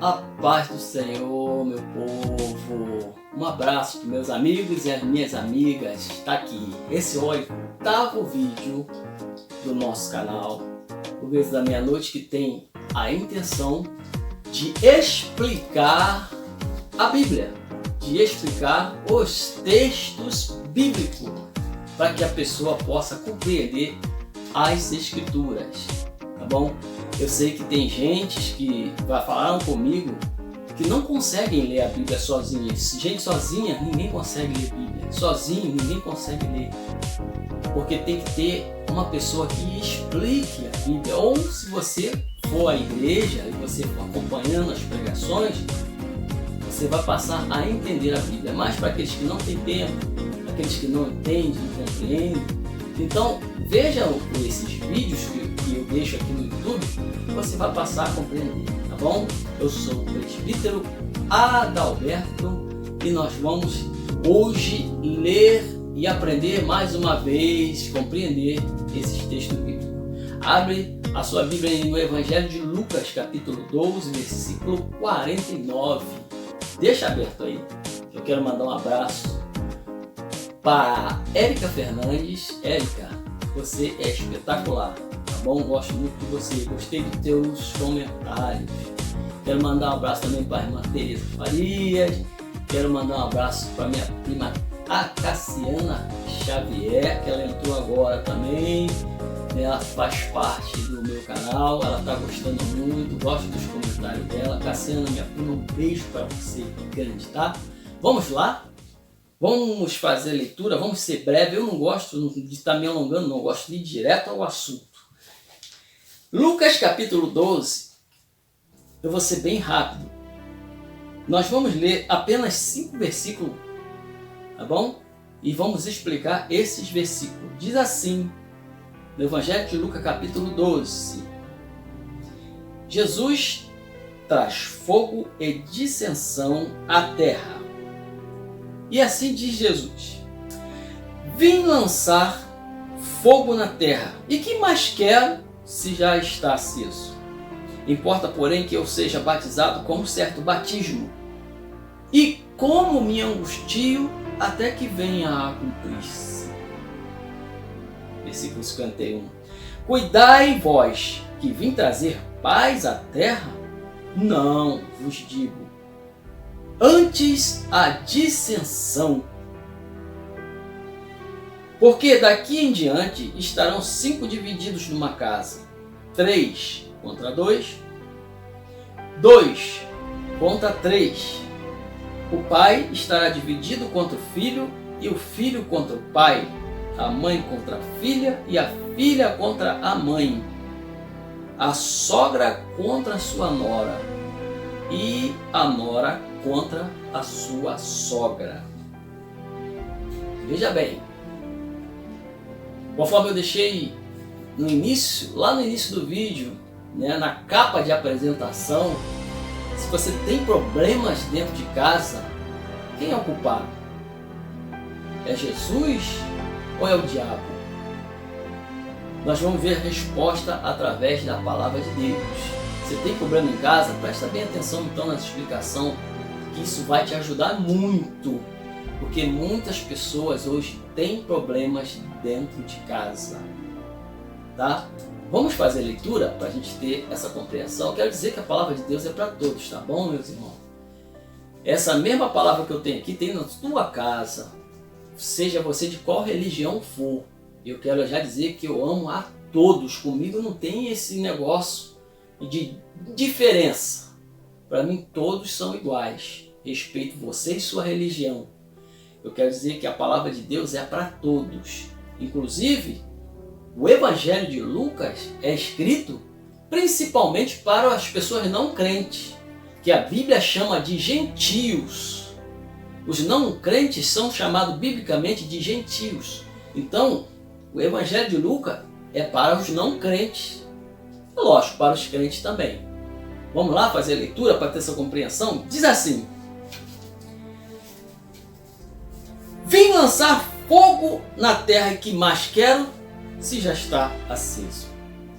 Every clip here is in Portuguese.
A paz do Senhor, meu povo. Um abraço para meus amigos e as minhas amigas. Está aqui. Esse é o 8º vídeo do nosso canal, o Verso da Meia-Noite, que tem a intenção de explicar a Bíblia, de explicar os textos bíblicos, para que a pessoa possa compreender as Escrituras, tá bom? Eu sei que tem gente que falaram comigo que não conseguem ler a Bíblia sozinha. Gente sozinha, ninguém consegue ler a Bíblia. Sozinho, ninguém consegue ler. Porque tem que ter uma pessoa que explique a Bíblia. Ou se você for à igreja e você for acompanhando as pregações, você vai passar a entender a Bíblia. Mas para aqueles que não têm tempo, aqueles que não entendem, não compreendem, então vejam esses vídeos que eu deixo aqui no YouTube, você vai passar a compreender, tá bom? Eu sou o presbítero Adalberto e nós vamos hoje ler e aprender mais uma vez, compreender esses textos bíblicos. Abre a sua Bíblia no Evangelho de Lucas, capítulo 12, versículo 49. Deixa aberto aí. Eu quero mandar um abraço para Érica Fernandes. Érica, você é espetacular, tá bom? Gosto muito de você, gostei dos teus comentários. Quero mandar um abraço também para a irmã Tereza Farias. Quero mandar um abraço para minha prima a Cassiana Xavier, que ela entrou agora também. Ela faz parte do meu canal, ela está gostando muito, gosto dos comentários dela. Cassiana, minha prima, um beijo para você grande, tá? Vamos lá? Vamos fazer a leitura, vamos ser breve. Eu não gosto de estar me alongando, não gosto de ir direto ao assunto. Lucas capítulo 12, eu vou ser bem rápido. Nós vamos ler apenas 5 versículos, tá bom? E vamos explicar esses versículos. Diz assim, no Evangelho de Lucas capítulo 12. Jesus traz fogo e dissensão à terra. E assim diz Jesus: vim lançar fogo na terra, e que mais quero se já está aceso? Importa, porém, que eu seja batizado com um certo batismo, e como me angustio até que venha a cumprir-se. Versículo 51. Cuidai vós, que vim trazer paz à terra? Não vos digo, antes a dissensão. Porque daqui em diante estarão 5 divididos numa casa, 3 contra 2, 2 contra 3. O pai estará dividido contra o filho, e o filho contra o pai, a mãe contra a filha, e a filha contra a mãe, a sogra contra a sua nora, e a nora contra a sua sogra. Veja bem, conforme eu deixei no início, lá no início do vídeo, né, na capa de apresentação, se você tem problemas dentro de casa, quem é o culpado? É Jesus ou é o diabo? Nós vamos ver a resposta através da palavra de Deus. Você tem problema em casa? Presta bem atenção então na explicação, que isso vai te ajudar muito, porque muitas pessoas hoje têm problemas dentro de casa, tá? Vamos fazer a leitura para a gente ter essa compreensão. Eu quero dizer que a palavra de Deus é para todos, tá bom, meus irmãos? Essa mesma palavra que eu tenho aqui tem na tua casa, seja você de qual religião for. Eu quero já dizer que eu amo a todos. Comigo não tem esse negócio de diferença. Para mim todos são iguais. Respeito você e sua religião. Eu quero dizer que a palavra de Deus é para todos. Inclusive, o Evangelho de Lucas é escrito principalmente para as pessoas não crentes, que a Bíblia chama de gentios. Os não crentes são chamados biblicamente de gentios. Então, o Evangelho de Lucas é para os não crentes. Lógico, para os crentes também. Vamos lá fazer a leitura para ter essa compreensão? Diz assim: vim lançar fogo na terra, e que mais quero se já está aceso.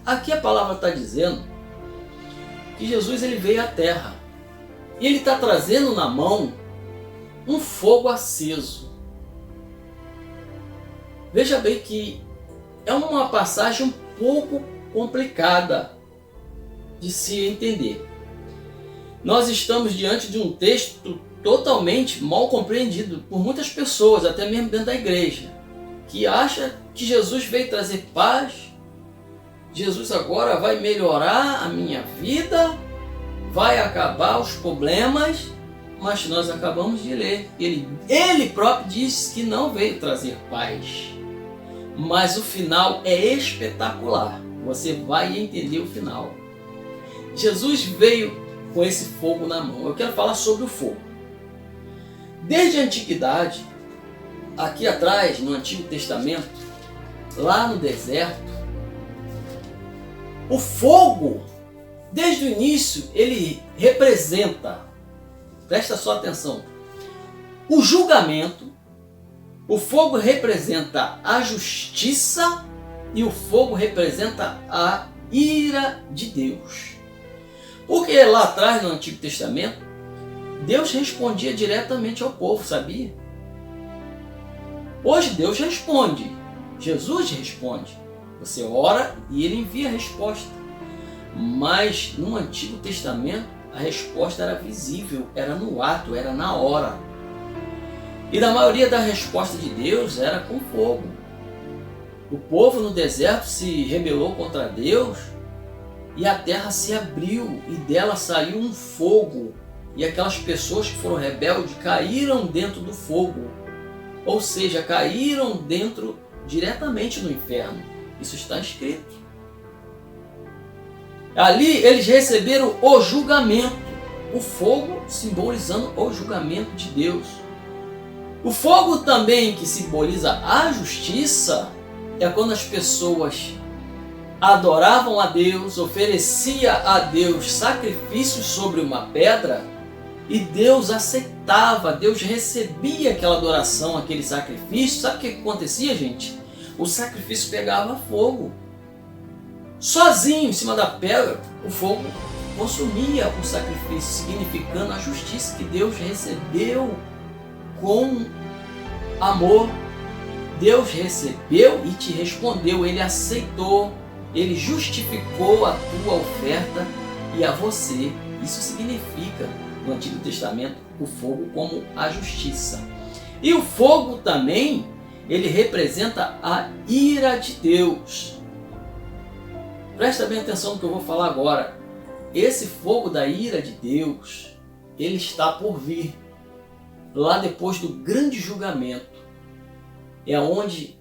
Aqui a palavra está dizendo que Jesus ele veio à terra E ele está trazendo na mão um fogo aceso. Veja bem que é uma passagem um pouco complicada de se entender. Nós estamos diante de um texto totalmente mal compreendido por muitas pessoas, até mesmo dentro da igreja, que acha que Jesus veio trazer paz, Jesus agora vai melhorar a minha vida, vai acabar os problemas, mas nós acabamos de ler. Ele próprio disse que não veio trazer paz. Mas o final é espetacular. Você vai entender o final. Jesus veio com esse fogo na mão. Eu quero falar sobre o fogo. Desde a antiguidade, aqui atrás, no Antigo Testamento, lá no deserto, o fogo, desde o início, ele representa, presta só atenção, o julgamento. O fogo representa a justiça e o fogo representa a ira de Deus. Porque lá atrás, no Antigo Testamento, Deus respondia diretamente ao povo, sabia? Hoje Deus responde, Jesus responde. Você ora e ele envia a resposta. Mas no Antigo Testamento, a resposta era visível, era no ato, era na hora. E na maioria da resposta de Deus era com fogo. O povo no deserto se rebelou contra Deus e a terra se abriu e dela saiu um fogo. E aquelas pessoas que foram rebeldes caíram dentro do fogo. Ou seja, caíram dentro diretamente no inferno. Isso está escrito. Ali eles receberam o julgamento. O fogo simbolizando o julgamento de Deus. O fogo também que simboliza a justiça é quando as pessoas adoravam a Deus, oferecia a Deus sacrifícios sobre uma pedra e Deus aceitava, Deus recebia aquela adoração, aquele sacrifício. Sabe o que acontecia, gente? O sacrifício pegava fogo. Sozinho, em cima da pedra, o fogo consumia o sacrifício, significando a justiça que Deus recebeu com amor. Deus recebeu e te respondeu, Ele aceitou, Ele justificou a tua oferta e a você. Isso significa, no Antigo Testamento, o fogo como a justiça. E o fogo também, ele representa a ira de Deus. Presta bem atenção no que eu vou falar agora. Esse fogo da ira de Deus, ele está por vir. Lá depois do grande julgamento. É onde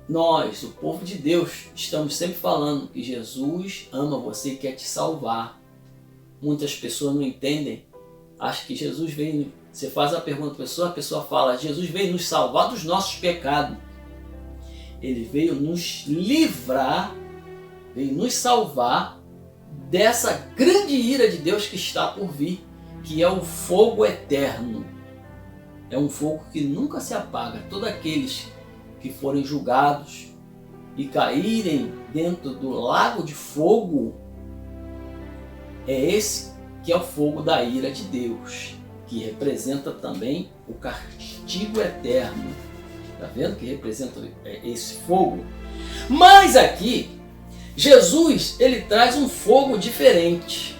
nós, o povo de Deus, estamos sempre falando que Jesus ama você e quer te salvar. Muitas pessoas não entendem. Acham que Jesus veio... Você faz a pergunta à pessoa fala, Jesus veio nos salvar dos nossos pecados. Ele veio nos livrar, veio nos salvar dessa grande ira de Deus que está por vir, que é o fogo eterno. É um fogo que nunca se apaga. Todos aqueles que forem julgados e caírem dentro do lago de fogo, é esse que é o fogo da ira de Deus, que representa também o castigo eterno. Está vendo que representa esse fogo? Mas aqui, Jesus, ele traz um fogo diferente.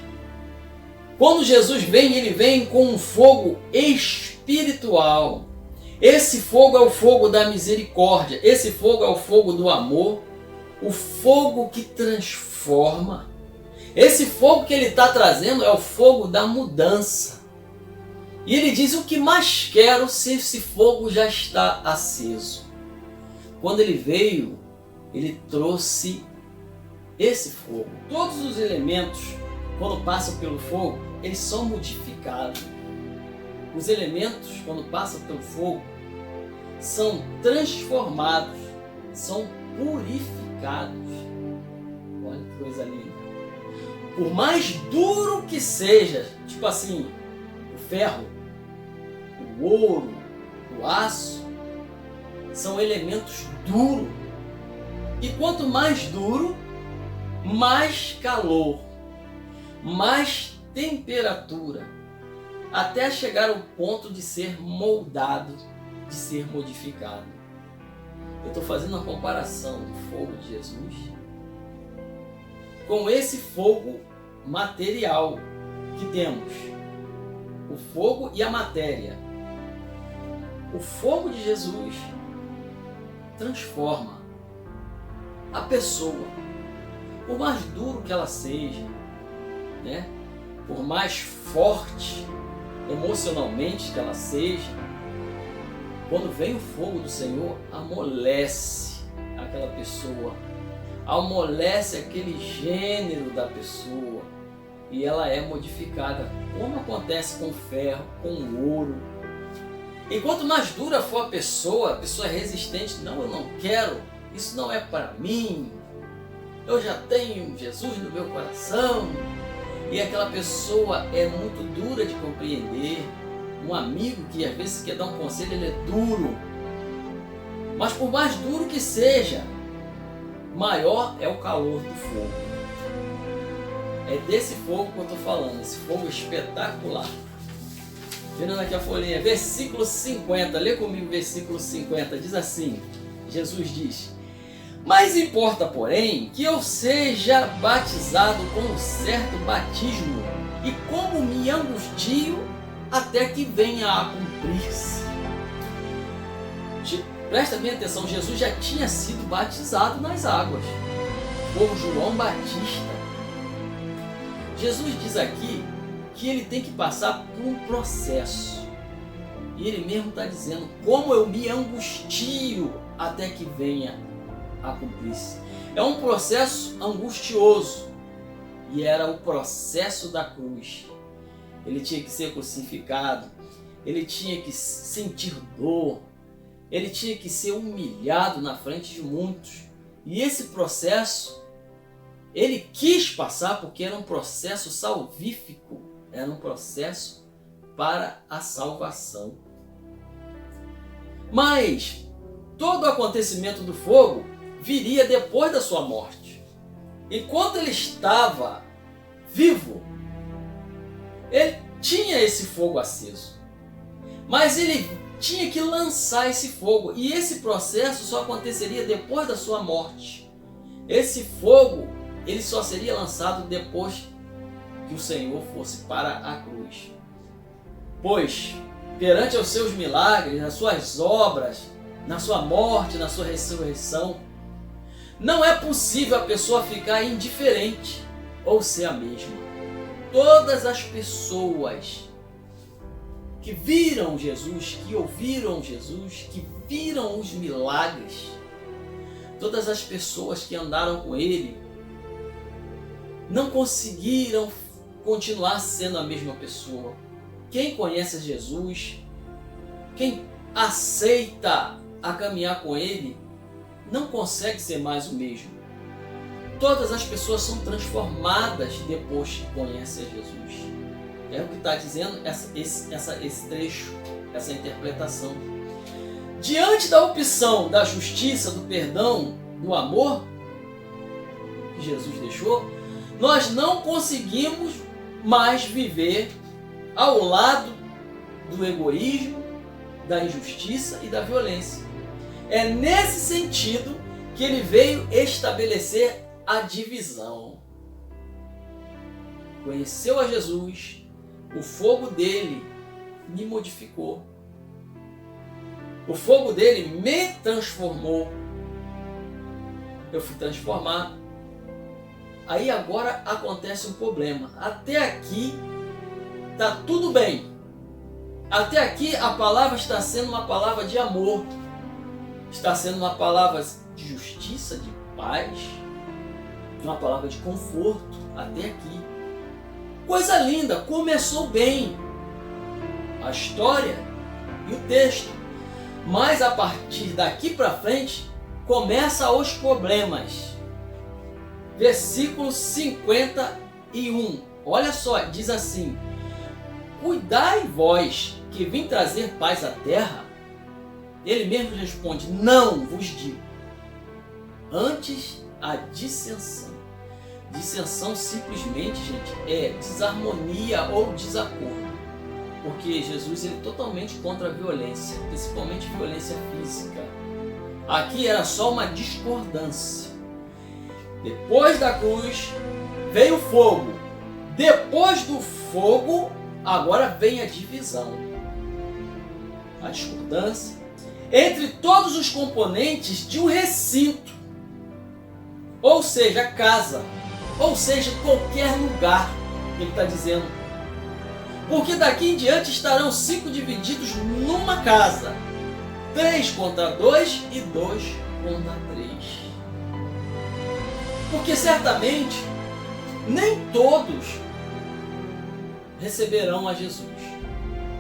Quando Jesus vem, ele vem com um fogo espiritual. Esse fogo é o fogo da misericórdia. Esse fogo é o fogo do amor. O fogo que transforma. Esse fogo que ele está trazendo é o fogo da mudança. E ele diz, o que mais quero se esse fogo já está aceso. Quando ele veio, ele trouxe esse fogo. Todos os elementos, quando passam pelo fogo, eles são modificados. Os elementos, quando passam pelo fogo, são transformados, são purificados. Olha que coisa linda. Por mais duro que seja, tipo assim, o ferro, o ouro, o aço, são elementos duros. E quanto mais duro, mais calor, mais temperatura. até chegar ao ponto de ser moldado, de ser modificado. Eu estou fazendo uma comparação do fogo de Jesus com esse fogo material que temos, o fogo e a matéria. O fogo de Jesus transforma a pessoa, por mais duro que ela seja, né? Por mais forte emocionalmente que ela seja, quando vem o fogo do Senhor, amolece aquela pessoa, amolece aquele gênero da pessoa e ela é modificada, como acontece com o ferro, com o ouro. E quanto mais dura for a pessoa é resistente. Não, eu não quero, isso não é para mim, eu já tenho Jesus no meu coração. E aquela pessoa é muito dura de compreender. Um amigo que às vezes quer dar um conselho, ele é duro. Mas por mais duro que seja, maior é o calor do fogo. É desse fogo que eu estou falando, esse fogo espetacular. Virando aqui a folhinha, versículo 50, lê comigo versículo 50, diz assim, Jesus diz: mas importa, porém, que eu seja batizado com um certo batismo, e como me angustio até que venha a cumprir-se. Presta bem atenção, Jesus já tinha sido batizado nas águas por João Batista. Jesus diz aqui que ele tem que passar por um processo. E ele mesmo está dizendo, como eu me angustio até que venha a cumprir-se. É um processo angustioso. E era o processo da cruz. Ele tinha que ser crucificado. Ele tinha que sentir dor. Ele tinha que ser humilhado na frente de muitos. E esse processo, ele quis passar porque era um processo salvífico. Era um processo para a salvação. Mas todo o acontecimento do fogo viria depois da sua morte. Enquanto ele estava vivo, ele tinha esse fogo aceso. Mas ele tinha que lançar esse fogo. E esse processo só aconteceria depois da sua morte. Esse fogo, ele só seria lançado depois que o Senhor fosse para a cruz. Pois, perante os seus milagres, as suas obras, na sua morte, na sua ressurreição, não é possível a pessoa ficar indiferente ou ser a mesma. Todas as pessoas que viram Jesus, que ouviram Jesus, que viram os milagres, todas as pessoas que andaram com Ele, não conseguiram continuar sendo a mesma pessoa. Quem conhece Jesus, quem aceita a caminhar com Ele, não consegue ser mais o mesmo. Todas as pessoas são transformadas depois que conhecem a Jesus. É o que está dizendo esse trecho, essa interpretação. Diante da opção da justiça, do perdão, do amor que Jesus deixou, nós não conseguimos mais viver ao lado do egoísmo, da injustiça e da violência. É nesse sentido que ele veio estabelecer a divisão. Conheceu a Jesus, o fogo dele me modificou. O fogo dele me transformou. Eu fui transformado. Aí agora acontece um problema. Até aqui está tudo bem. Até aqui a palavra está sendo uma palavra de amor. Está sendo uma palavra de justiça, de paz. Uma palavra de conforto. Até aqui. Coisa linda, começou bem a história e o texto. Mas a partir daqui para frente começam os problemas. Versículo 51. Olha só, diz assim: cuidai vós que vim trazer paz à terra. Ele mesmo responde: não vos digo. Antes a dissensão. Dissensão simplesmente, gente, é desarmonia ou desacordo. porque Jesus ele é totalmente contra a violência, principalmente violência física. Aqui era só uma discordância. Depois da cruz veio o fogo. Depois do fogo, agora vem a divisão. A discordância entre todos os componentes de um recinto. Ou seja, a casa. Ou seja, qualquer lugar. Ele está dizendo. Porque daqui em diante estarão 5 divididos numa casa. 3 contra 2 e 2 contra 3. Porque certamente nem todos receberão a Jesus.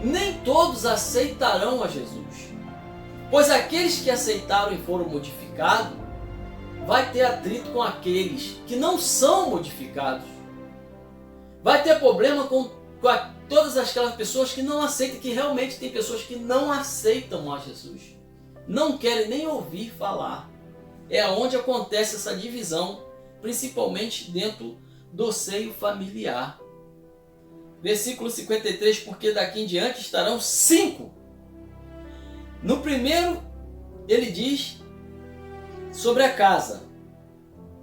Nem todos aceitarão a Jesus. Pois aqueles que aceitaram e foram modificados, vai ter atrito com aqueles que não são modificados. Vai ter problema com todas aquelas pessoas que não aceitam, que realmente tem pessoas que não aceitam a Jesus. Não querem nem ouvir falar. É onde acontece essa divisão, principalmente dentro do seio familiar. Versículo 53, porque daqui em diante estarão 5. No primeiro, ele diz sobre a casa.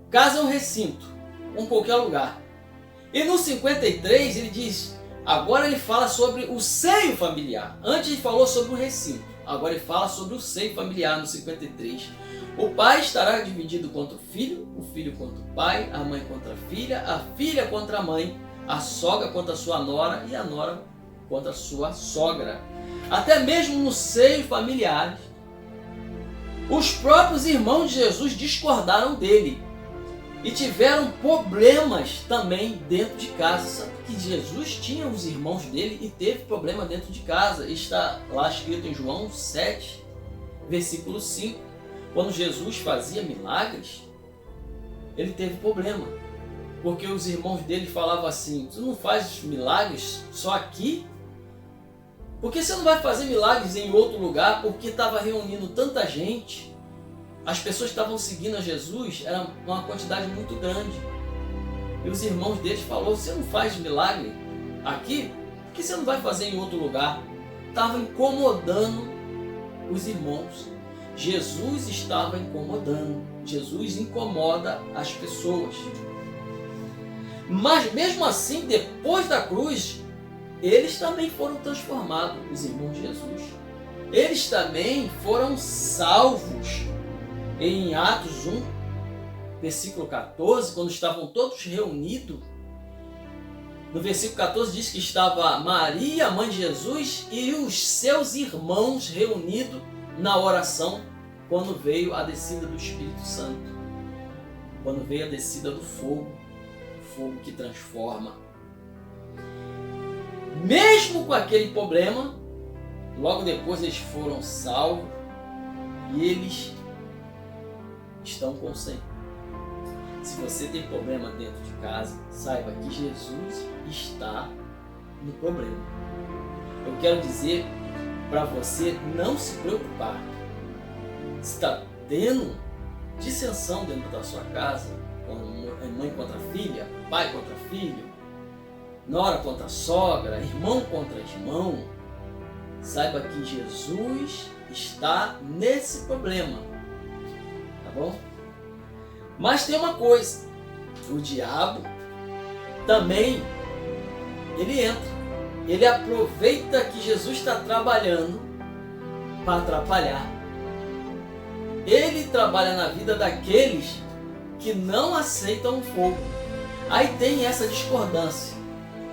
Casa é um recinto, um qualquer lugar. E no 53 ele diz, agora ele fala sobre o seio familiar. Antes ele falou sobre o recinto, agora ele fala sobre o seio familiar no 53. O pai estará dividido contra o filho contra o pai, a mãe contra a filha contra a mãe, a sogra contra a sua nora e a nora contra a sua sogra. Até mesmo no seio familiar, os próprios irmãos de Jesus discordaram dele e tiveram problemas também dentro de casa. Sabe que Jesus tinha os irmãos dele e teve problema dentro de casa. Está lá escrito em João 7, versículo 5. Quando Jesus fazia milagres, ele teve problema. Porque os irmãos dele falavam assim, tu não faz milagres só aqui? Por que você não vai fazer milagres em outro lugar? Porque estava reunindo tanta gente. As pessoas que estavam seguindo a Jesus, era uma quantidade muito grande. E os irmãos deles falaram, você não faz milagre aqui? Por que você não vai fazer em outro lugar? Estava incomodando os irmãos. Jesus estava incomodando. Jesus incomoda as pessoas. Mas mesmo assim, depois da cruz, eles também foram transformados, os irmãos de Jesus. Eles também foram salvos. Em Atos 1, versículo 14, quando estavam todos reunidos, no versículo 14 diz que estava Maria, mãe de Jesus, e os seus irmãos reunidos na oração, quando veio a descida do Espírito Santo, quando veio a descida do fogo, o fogo que transforma. Mesmo com aquele problema, logo depois eles foram salvos e eles estão com o Senhor. Se você tem problema dentro de casa, saiba que Jesus está no problema. Eu quero dizer para você não se preocupar. Se está tendo dissensão dentro da sua casa, mãe contra filha, pai contra filho, nora contra sogra, irmão contra irmão, saiba que Jesus está nesse problema, tá bom? Mas tem uma coisa, o diabo também, ele entra, ele aproveita que Jesus está trabalhando para atrapalhar. Ele trabalha na vida daqueles que não aceitam o fogo. Aí tem essa discordância.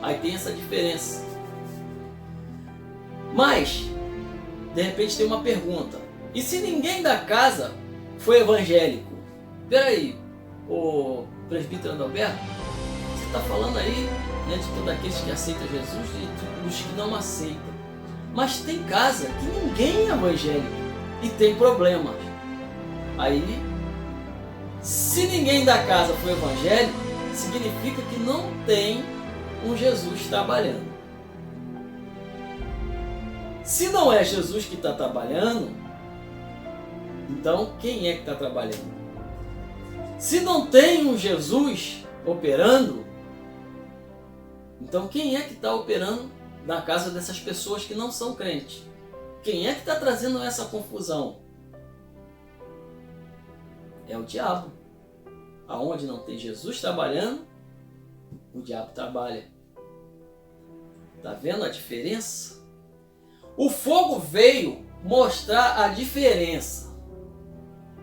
Aí tem essa diferença. Mas, de repente tem uma pergunta. E se ninguém da casa foi evangélico? Peraí, o presbítero Adalberto, você está falando aí, né, de todos aqueles que aceitam Jesus e dos que não aceitam. Mas tem casa que ninguém é evangélico e tem problemas. Aí, se ninguém da casa foi evangélico, significa que não tem um Jesus trabalhando. Se não é Jesus que está trabalhando, então quem é que está trabalhando? Se não tem um Jesus operando, então quem é que está operando na casa dessas pessoas que não são crentes. Quem é que está trazendo essa confusão? É o diabo. Aonde não tem Jesus trabalhando, o diabo trabalha. Está vendo a diferença? O fogo veio mostrar a diferença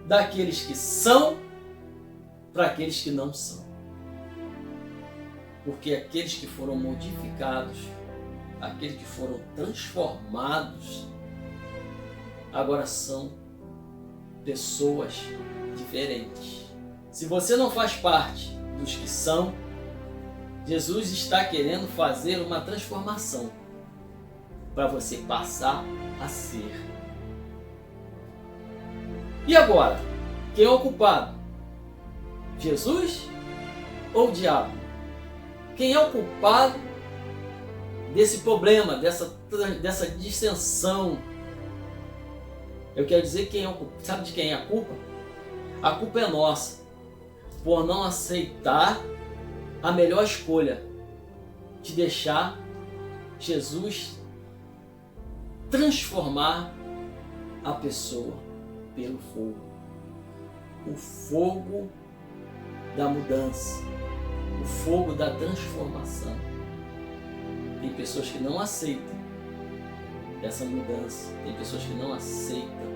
daqueles que são para aqueles que não são. Porque aqueles que foram modificados, aqueles que foram transformados, agora são pessoas diferentes. Se você não faz parte dos que são, Jesus está querendo fazer uma transformação para você passar a ser. E agora? Quem é o culpado? Jesus ou o diabo? Quem é o culpado desse problema, dessa dissensão? Eu quero dizer quem é o culpado. Sabe de quem é a culpa? A culpa é nossa, por não aceitar a melhor escolha de deixar Jesus transformar a pessoa pelo fogo. O fogo da mudança, o fogo da transformação. Tem pessoas que não aceitam essa mudança, tem pessoas que não aceitam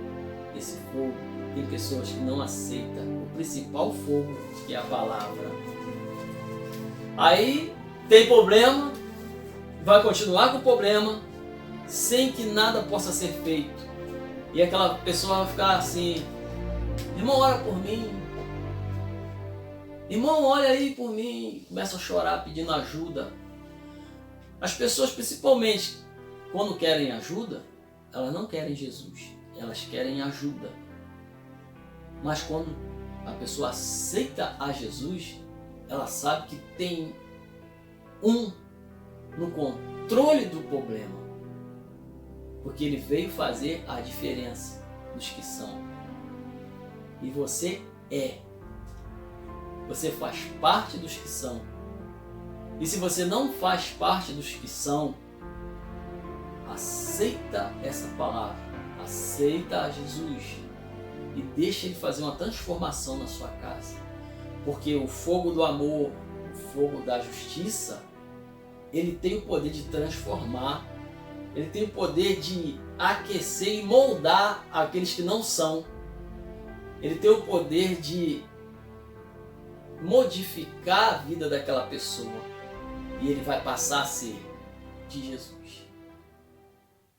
esse fogo, tem pessoas que não aceitam o principal fogo, que é a palavra. Aí tem problema, vai continuar com o problema, sem que nada possa ser feito. E aquela pessoa vai ficar assim: irmão, ora por mim. Irmão, olha aí por mim. Começa a chorar pedindo ajuda. As pessoas, principalmente quando querem ajuda, elas não querem Jesus, elas querem ajuda. Mas quando a pessoa aceita a Jesus, ela sabe que tem no controle do problema, porque ele veio fazer a diferença dos que são. E você você faz parte dos que são. E se você não faz parte dos que são, aceita essa palavra, aceita a Jesus e deixa ele fazer uma transformação na sua casa. Porque o fogo do amor, o fogo da justiça, ele tem o poder de transformar, ele tem o poder de aquecer e moldar aqueles que não são. Ele tem o poder de modificar a vida daquela pessoa e ele vai passar a ser de Jesus.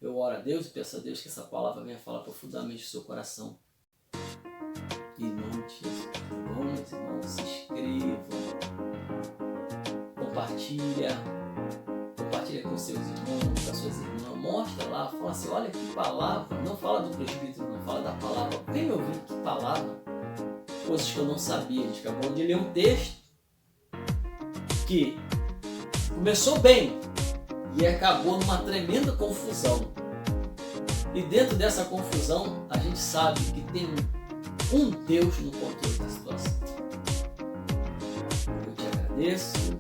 Eu oro a Deus e peço a Deus que essa palavra venha falar profundamente no seu coração. Em nome de Jesus. Vamos, irmãos, se inscrevam, compartilha com seus irmãos, com as suas irmãs, mostra lá, fala assim: olha que palavra, não fala do presbítero, não fala da palavra, vem me ouvir, que palavra, coisas que eu não sabia. A gente acabou de ler um texto que começou bem e acabou numa tremenda confusão, e dentro dessa confusão a gente sabe que tem um Deus no controle da situação. Eu te agradeço.